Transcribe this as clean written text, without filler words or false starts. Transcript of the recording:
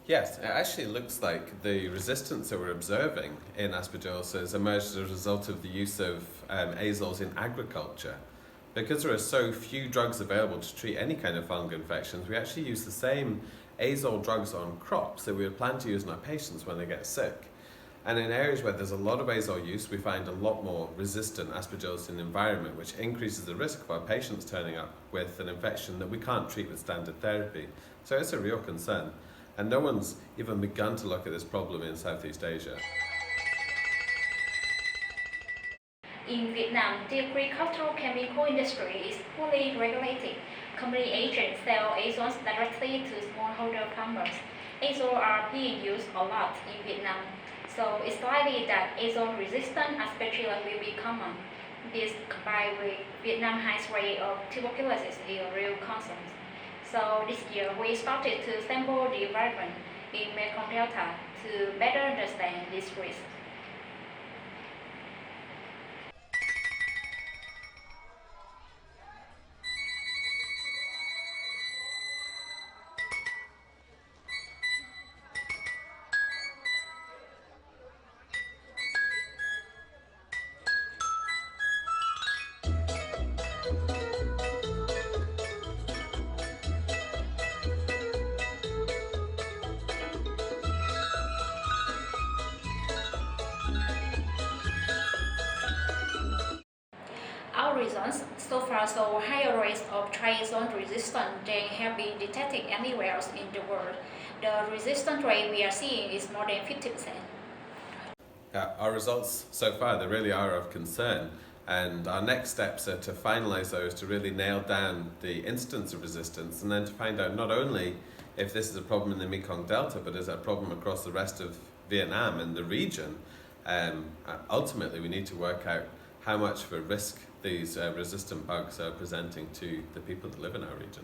Yes, it actually looks like the resistance that we're observing in Aspergillus has emerged as a result of the use of azoles in agriculture. Because there are so few drugs available to treat any kind of fungal infections, we actually use the same azole drugs on crops that we would plan to use on our patients when they get sick. And in areas where there's a lot of azole use, we find a lot more resistant Aspergillus in the environment, which increases the risk of our patients turning up with an infection that we can't treat with standard therapy. So it's a real concern. And no one's even begun to look at this problem in Southeast Asia. In Vietnam, the agricultural chemical industry is fully regulated. Company agents sell azoles directly to smallholder farmers. Azoles are being used a lot in Vietnam, so it's likely that azole-resistant Aspergillus will be common. This, combined with Vietnam's high rate of tuberculosis, is a real concern. So this year we started to sample the environment in Mekong Delta to better understand this risk. Our results so far show higher rates of triazole resistance than have been detected anywhere else in the world. The resistance rate we are seeing is more than 50%. Our results so far, they really are of concern. And our next steps are to finalise those, to really nail down the instance of resistance, and then to find out not only if this is a problem in the Mekong Delta, but is a problem across the rest of Vietnam and the region. Ultimately, we need to work out how much of a risk these resistant bugs are presenting to the people that live in our region.